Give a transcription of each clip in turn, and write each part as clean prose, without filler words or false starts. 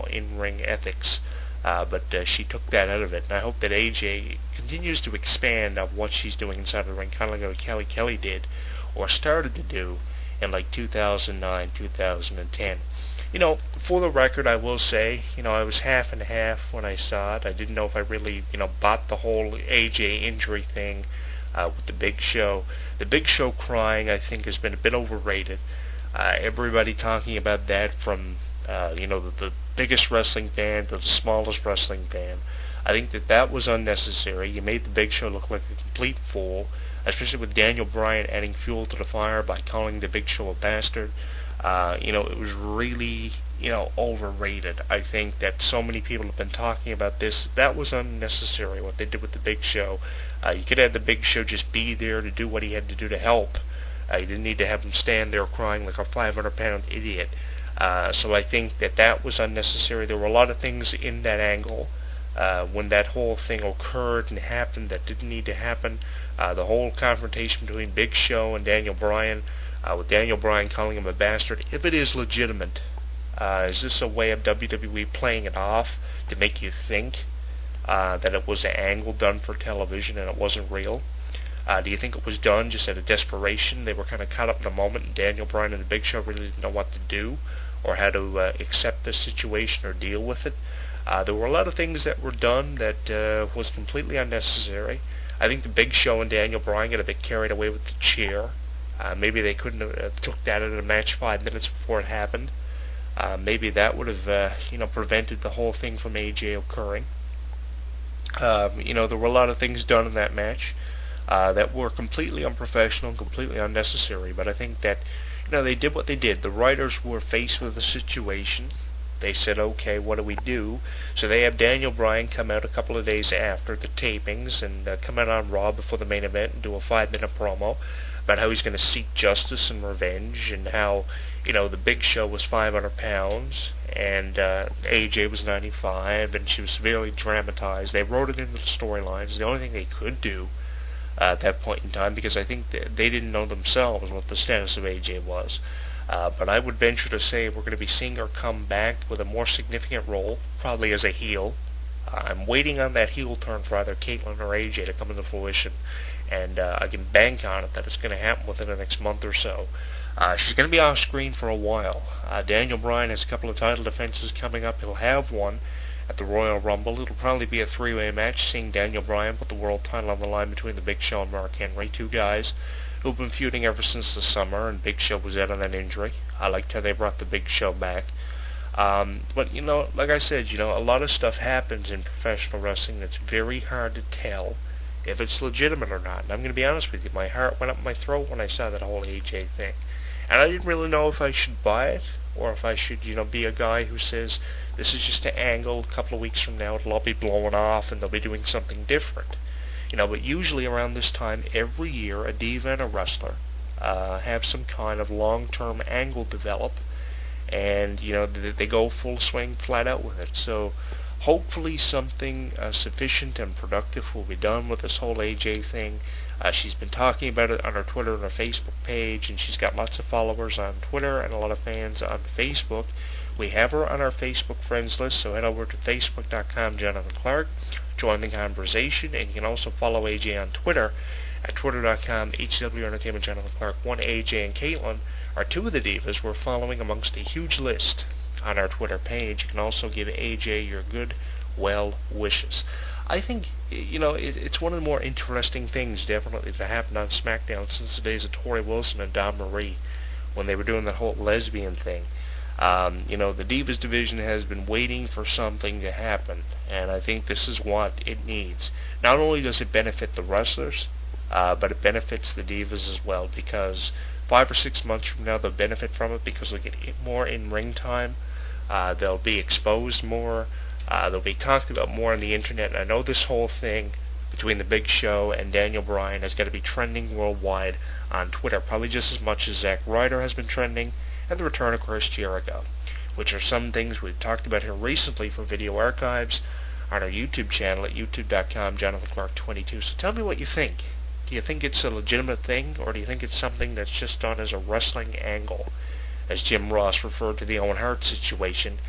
in-ring ethics. But she took that out of it, and I hope that AJ continues to expand on what she's doing inside the ring, kind of like what Kelly did, or started to do in like 2009, 2010. For the record, I will say, I was half and half when I saw it. I didn't know if I really, bought the whole AJ injury thing with the Big Show. The Big Show crying, I think, has been a bit overrated. Everybody talking about that from, the biggest wrestling fan to the smallest wrestling fan. I think that was unnecessary. You made the Big Show look like a complete fool, especially with Daniel Bryan adding fuel to the fire by calling the Big Show a bastard. It was really, overrated. I think that so many people have been talking about this. That was unnecessary, what they did with the Big Show. You could have the Big Show just be there to do what he had to do to help. You didn't need to have him stand there crying like a 500-pound idiot. So I think that was unnecessary. There were a lot of things in that angle when that whole thing occurred and happened that didn't need to happen. The whole confrontation between Big Show and Daniel Bryan, with Daniel Bryan calling him a bastard. If it is legitimate, is this a way of WWE playing it off to make you think that it was an angle done for television and it wasn't real? Do you think it was done just out of desperation? They were kind of caught up in the moment, and Daniel Bryan and the Big Show really didn't know what to do or how to accept the situation or deal with it. There were a lot of things that were done that was completely unnecessary. I think the Big Show and Daniel Bryan got a bit carried away with the chair. Maybe they couldn't have took that in a match 5 minutes before it happened. Maybe that would have, prevented the whole thing from AJ occurring. There were a lot of things done in that match that were completely unprofessional and completely unnecessary. But I think that, they did what they did. The writers were faced with a situation. They said, okay, what do we do? So they have Daniel Bryan come out a couple of days after the tapings and come out on Raw before the main event and do a 5-minute promo about how he's going to seek justice and revenge, and how, the Big Show was 500 pounds and AJ was 95, and she was severely dramatized. They wrote it into the storylines. The only thing they could do at that point in time, because I think they didn't know themselves what the status of AJ was. But I would venture to say we're going to be seeing her come back with a more significant role, probably as a heel. I'm waiting on that heel turn for either Caitlyn or AJ to come into fruition, and I can bank on it that it's going to happen within the next month or so. She's going to be off screen for a while. Daniel Bryan has a couple of title defenses coming up. He'll have one at the Royal Rumble. It'll probably be a 3-way match, seeing Daniel Bryan put the world title on the line between the Big Show and Mark Henry, two guys who've been feuding ever since the summer, and Big Show was out on that injury. I liked how they brought the Big Show back. But, like I said, a lot of stuff happens in professional wrestling that's very hard to tell if it's legitimate or not. And I'm going to be honest with you, my heart went up my throat when I saw that whole AJ thing. And I didn't really know if I should buy it, or if I should, be a guy who says, this is just an angle, a couple of weeks from now it'll all be blowing off and they'll be doing something different. But usually around this time, every year, a diva and a wrestler have some kind of long-term angle develop, and, they go full swing, flat out with it. So hopefully something sufficient and productive will be done with this whole AJ thing. She's been talking about it on her Twitter and her Facebook page, and she's got lots of followers on Twitter and a lot of fans on Facebook. We have her on our Facebook friends list, so head over to facebook.com, Jonathan Clarke, join the conversation, and you can also follow AJ on Twitter at twitter.com, HW Entertainment. Jonathan Clarke. AJ and Caitlyn are two of the divas we're following amongst a huge list on our Twitter page. You can also give AJ your good, well wishes. I think, it's one of the more interesting things, definitely, that happened on SmackDown since the days of Tori Wilson and Dawn Marie, when they were doing that whole lesbian thing. The Divas division has been waiting for something to happen, and I think this is what it needs. Not only does it benefit the wrestlers, but it benefits the Divas as well, because 5 or 6 months from now they'll benefit from it because they'll get more in-ring time, they'll be exposed more, they'll be talked about more on the internet. And I know this whole thing between the Big Show and Daniel Bryan has got to be trending worldwide on Twitter, probably just as much as Zack Ryder has been trending, and the return of Chris Jericho, which are some things we've talked about here recently for video archives on our YouTube channel at youtube.com, Jonathan Clarke 22. So tell me what you think. Do you think it's a legitimate thing, or do you think it's something that's just done as a wrestling angle? As Jim Ross referred to the Owen Hart situation,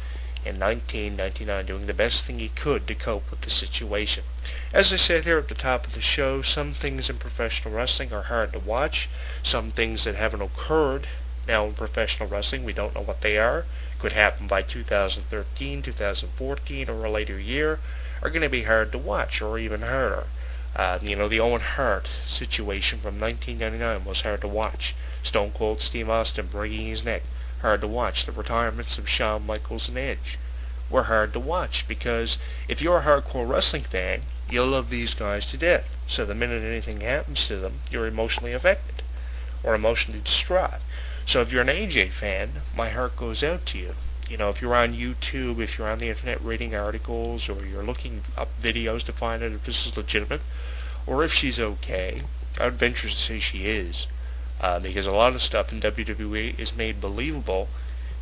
in 1999, doing the best thing he could to cope with the situation. As I said here at the top of the show, some things in professional wrestling are hard to watch. Some things that haven't occurred now in professional wrestling, we don't know what they are. Could happen by 2013, 2014, or a later year, are going to be hard to watch, or even harder. The Owen Hart situation from 1999 was hard to watch. Stone Cold Steve Austin breaking his neck, hard to watch. The retirements of Shawn Michaels and Edge were hard to watch, because if you're a hardcore wrestling fan, you'll love these guys to death. So the minute anything happens to them, you're emotionally affected or emotionally distraught. So if you're an AJ fan, my heart goes out to you. If you're on YouTube, if you're on the internet reading articles, or you're looking up videos to find out if this is legitimate, or if she's okay, I would venture to say she is. Because a lot of stuff in WWE is made believable,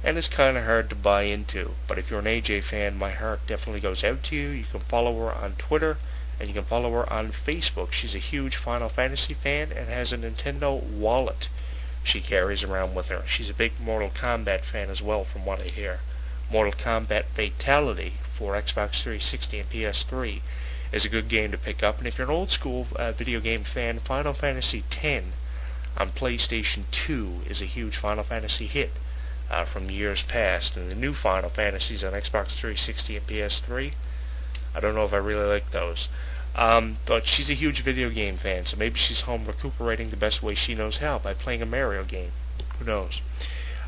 and it's kind of hard to buy into. But if you're an AJ fan, my heart definitely goes out to you. You can follow her on Twitter, and you can follow her on Facebook. She's a huge Final Fantasy fan and has a Nintendo wallet she carries around with her. She's a big Mortal Kombat fan as well, from what I hear. Mortal Kombat Fatality for Xbox 360 and PS3 is a good game to pick up. And if you're an old school video game fan, Final Fantasy X on PlayStation 2 is a huge Final Fantasy hit from years past. And the new Final Fantasies on Xbox 360 and PS3, I don't know if I really like those. But she's a huge video game fan, so maybe she's home recuperating the best way she knows how, by playing a Mario game. Who knows?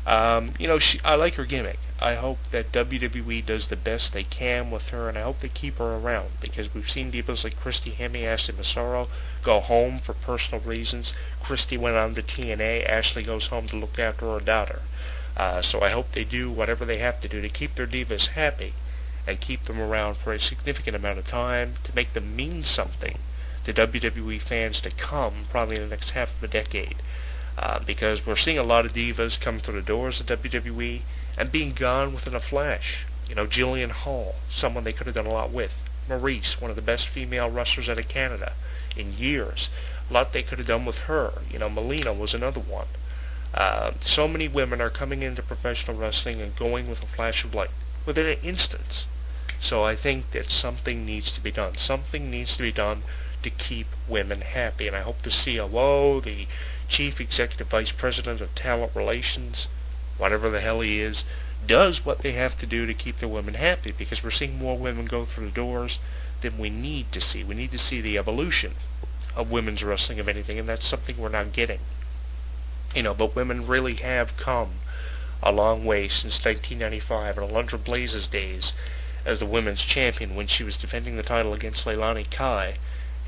I like her gimmick. I hope that WWE does the best they can with her, and I hope they keep her around, because we've seen divas like Christy Hemme, Ashley Massaro go home for personal reasons. Christy went on to TNA. Ashley goes home to look after her daughter. So I hope they do whatever they have to do to keep their divas happy, and keep them around for a significant amount of time to make them mean something to WWE fans to come, probably in the next half of a decade. Because we're seeing a lot of divas come through the doors of WWE and being gone within a flash. Jillian Hall, someone they could have done a lot with. Maurice, one of the best female wrestlers out of Canada in years. A lot they could have done with her. Melina was another one. So many women are coming into professional wrestling and going with a flash of light within an instant. So I think that something needs to be done. Something needs to be done to keep women happy. And I hope the COO, the Chief Executive Vice President of Talent Relations, whatever the hell he is, does what they have to do to keep their women happy, because we're seeing more women go through the doors than we need to see. We need to see the evolution of women's wrestling, if anything, and that's something we're not getting. But women really have come a long way since 1995, and Alundra Blaze's days as the women's champion, when she was defending the title against Leilani Kai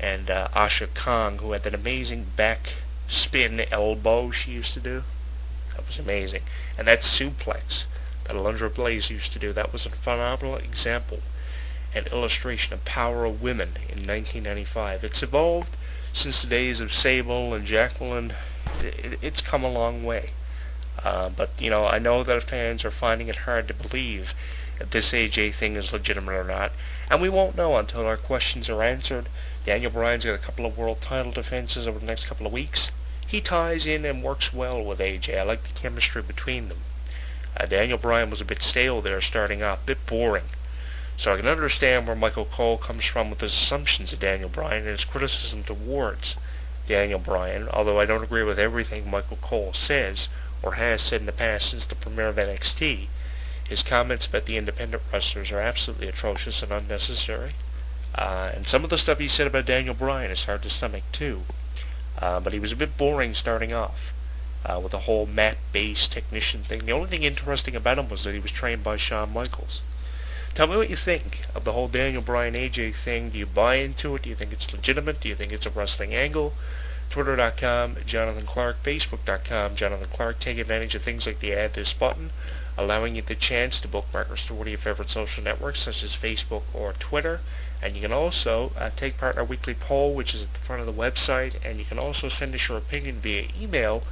and Asha Kong, who had that amazing back spin elbow she used to do. That was amazing. And that suplex that Alundra Blaze used to do, that was a phenomenal example and illustration of power of women in 1995. It's evolved since the days of Sable and Jacqueline. It's come a long way. But I know that fans are finding it hard to believe if this AJ thing is legitimate or not. And we won't know until our questions are answered. Daniel Bryan's got a couple of world title defenses over the next couple of weeks. He ties in and works well with AJ. I like the chemistry between them. Daniel Bryan was a bit stale there starting off, a bit boring. So I can understand where Michael Cole comes from with his assumptions of Daniel Bryan and his criticism towards Daniel Bryan, although I don't agree with everything Michael Cole says or has said in the past since the premiere of NXT. His comments about the independent wrestlers are absolutely atrocious and unnecessary. And some of the stuff he said about Daniel Bryan is hard to stomach too. But he was a bit boring starting off with the whole mat-based technician thing. The only thing interesting about him was that he was trained by Shawn Michaels. Tell me what you think of the whole Daniel Bryan AJ thing. Do you buy into it? Do you think it's legitimate? Do you think it's a wrestling angle? Twitter.com, Jonathan Clarke. Facebook.com, Jonathan Clarke. Take advantage of things like the Add This button, allowing you the chance to bookmark or store to your favorite social networks such as Facebook or Twitter. And you can also take part in our weekly poll, which is at the front of the website. And you can also send us your opinion via email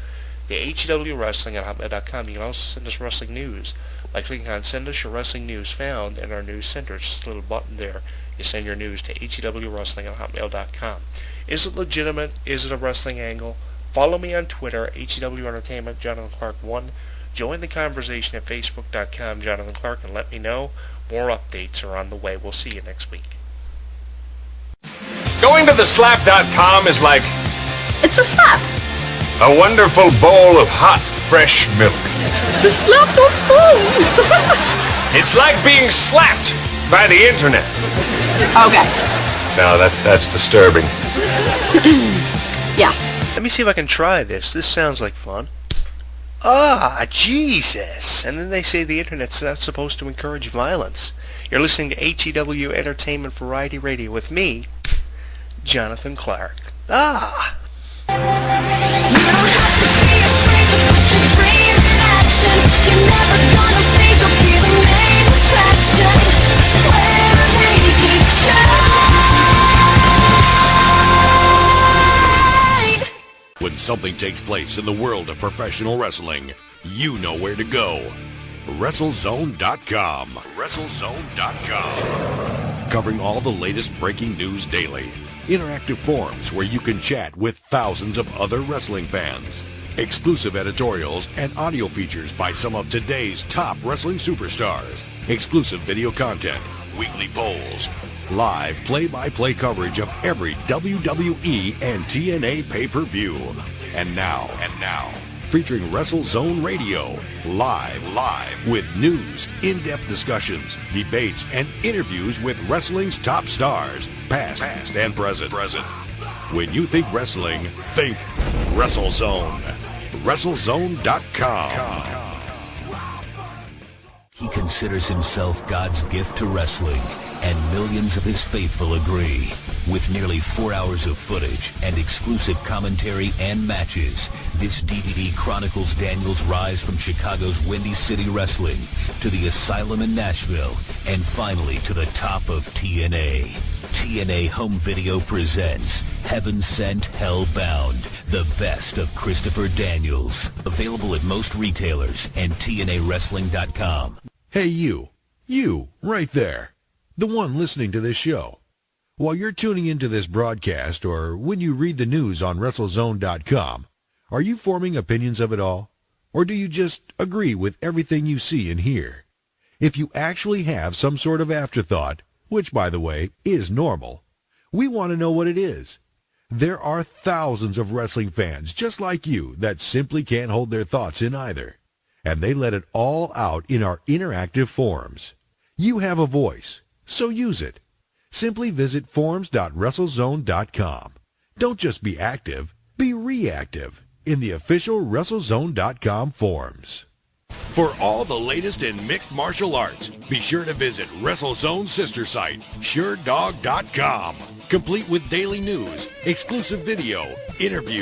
to hewwrestling@hotmail.com. You can also send us wrestling news by clicking on Send Us Your Wrestling News found in our news center. It's just a little button there. You send your news to hewrestling@hotmail.com. Is it legitimate? Is it a wrestling angle? Follow me on Twitter, HEW Entertainment, Jonathan Clarke 1. Join the conversation at facebook.com, Jonathan Clarke, and let me know. More updates are on the way. We'll see you next week. Going to theslap.com is like... It's a slap. A wonderful bowl of hot, fresh milk. The slap.com. It's like being slapped by the internet. Okay. No, that's disturbing. Yeah. Let me see if I can try this. This sounds like fun. Ah, Jesus. And then they say the internet's not supposed to encourage violence. You're listening to HEW Entertainment Variety Radio with me, Jonathan Clarke. Ah. When something takes place in the world of professional wrestling, you know where to go. WrestleZone.com. WrestleZone.com. Covering all the latest breaking news daily. Interactive forums where you can chat with thousands of other wrestling fans. Exclusive editorials and audio features by some of today's top wrestling superstars. Exclusive video content, weekly polls, live play-by-play coverage of every WWE and TNA pay-per-view. And now, featuring WrestleZone Radio, live with news, in-depth discussions, debates, and interviews with wrestling's top stars, past and present. When you think wrestling, think WrestleZone. WrestleZone.com. He considers himself God's gift to wrestling, and millions of his faithful agree. With nearly 4 hours of footage and exclusive commentary and matches, this DVD chronicles Daniel's rise from Chicago's Windy City Wrestling to the Asylum in Nashville, and finally to the top of TNA. TNA Home Video presents Heaven Sent, Hell Bound, the best of Christopher Daniels. Available at most retailers and TNAWrestling.com. Hey, you right there, the one listening to this show. While you're tuning into this broadcast or when you read the news on WrestleZone.com, are you forming opinions of it all? Or do you just agree with everything you see and hear? If you actually have some sort of afterthought, which, by the way, is normal, we want to know what it is. There are thousands of wrestling fans just like you that simply can't hold their thoughts in either. And they let it all out in our interactive forums. You have a voice, so use it. Simply visit forums.WrestleZone.com. Don't just be active, be reactive in the official WrestleZone.com forums. For all the latest in mixed martial arts, be sure to visit WrestleZone's sister site, SureDog.com, complete with daily news, exclusive video, interviews,